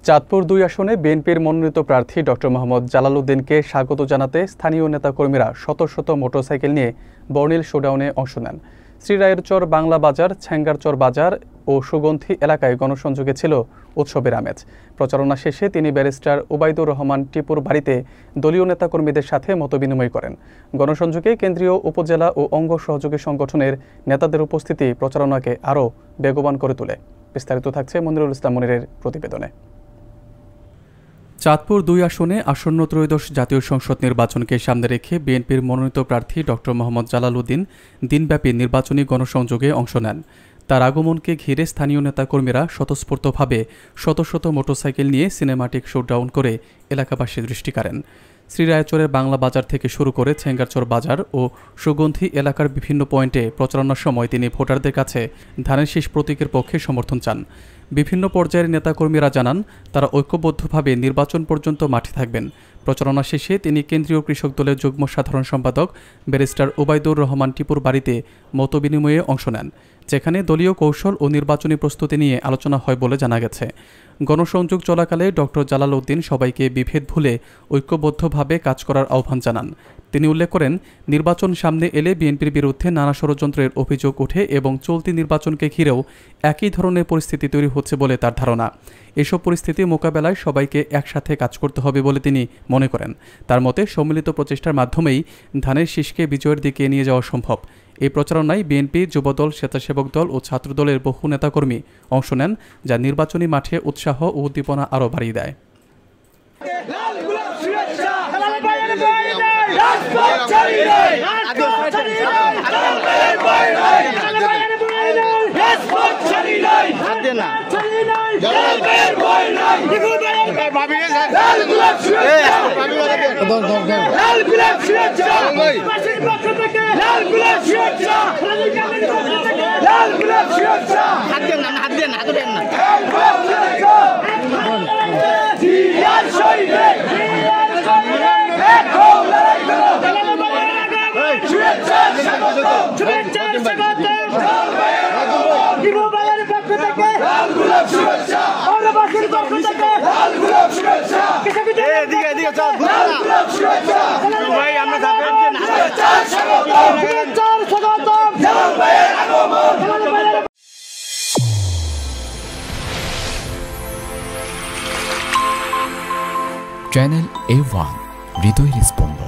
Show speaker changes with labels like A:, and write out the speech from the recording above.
A: চাঁদপুর ২ আসনে বিএনপির মনোনীত প্রার্থী ডক্টর মোহাম্মদ জালাল উদ্দিনকে স্বাগত জানাতে স্থানীয় নেতাকর্মীরা শত শত মোটরসাইকেল নিয়ে বর্ণিল শোডাউনে অংশ নেন। শ্রীরায়েরচর বাংলা বাজার, ছ্যাঙ্গারচর বাজার ও সুগন্ধি এলাকায় গণসংযোগে ছিল উৎসবের আমেজ। প্রচারণা শেষে তিনি ব্যারিস্টার ওবায়দুর রহমান টিপুর বাড়িতে দলীয় নেতাকর্মীদের সাথে মতবিনিময় করেন। গণসংযোগে কেন্দ্রীয়, উপজেলা ও অঙ্গ সহযোগী সংগঠনের নেতাদের উপস্থিতি প্রচারণাকে আরও বেগবান করে তোলে। বিস্তারিত থাকছে মনিরুল ইসলাম মনিরের প্রতিবেদনে। চাঁদপুর ২ আসনে আসন্ন ত্রয়োদশ জাতীয় সংসদ নির্বাচনকে সামনে রেখে বিএনপির মনোনীত প্রার্থী ডক্টর মোহাম্মদ জালাল উদ্দিন দিনব্যাপী নির্বাচনী গণসংযোগে অংশ নেন। তার আগমনকে ঘিরে স্থানীয় নেতাকর্মীরা স্বতঃস্ফূর্তভাবে শত শত মোটরসাইকেল নিয়ে সিনেমাটিক শোডাউন করে এলাকাবাসীর দৃষ্টি কাড়েন। শ্রীরায়চরের বাংলা বাজার থেকে শুরু করে ছ্যাঙ্গারচর বাজার ও সুগন্ধি এলাকার বিভিন্ন পয়েন্টে প্রচারণার সময় তিনি ভোটারদের কাছে ধানের শীষ প্রতীকের পক্ষে সমর্থন চান। বিভিন্ন পর্যায়ের নেতাকর্মীরা জানান তারা ঐক্যবদ্ধভাবে নির্বাচন পর্যন্ত মাঠে থাকবেন। প্রচারণা শেষে তিনি কেন্দ্রীয় কৃষক দলের যুগ্ম সাধারণ সম্পাদক ব্যারিস্টার ওবায়দুর রহমান টিপুর বাড়িতে মতবিনিময়ে অংশ নেন, যেখানে দলীয় কৌশল ও নির্বাচনী প্রস্তুতি নিয়ে আলোচনা হয় বলে জানা গেছে। গণসংযোগ চলাকালে ডক্টর জালাল উদ্দিন সবাইকে বিভেদ ভুলে ঐক্যবদ্ধভাবে কাজ করার আহ্বান জানান। তিনি উল্লেখ করেন, নির্বাচন সামনে এলে বিএনপির বিরুদ্ধে নানা ষড়যন্ত্রের অভিযোগ ওঠে এবং চলতি নির্বাচনকে ঘিরেও একই ধরনের পরিস্থিতি তৈরি হচ্ছে বলে তার ধারণা। এসব পরিস্থিতি মোকাবেলায় সবাইকে একসাথে কাজ করতে হবে বলে তিনি মনে করেন। তার মতে সম্মিলিত প্রচেষ্টার মাধ্যমেই ধানের শীষকে বিজয়ের দিকে নিয়ে যাওয়া সম্ভব। এই প্রচারণায় বিএনপি, যুবদল, স্বেচ্ছাসেবক দল ও ছাত্রদলের বহু নেতাকর্মী অংশ নেন, যা নির্বাচনী মাঠে উৎসাহ ও উদ্দীপনা আরও বাড়িয়ে দেয়।
B: চ্যানেল A1 হৃদয় রেসপন্স।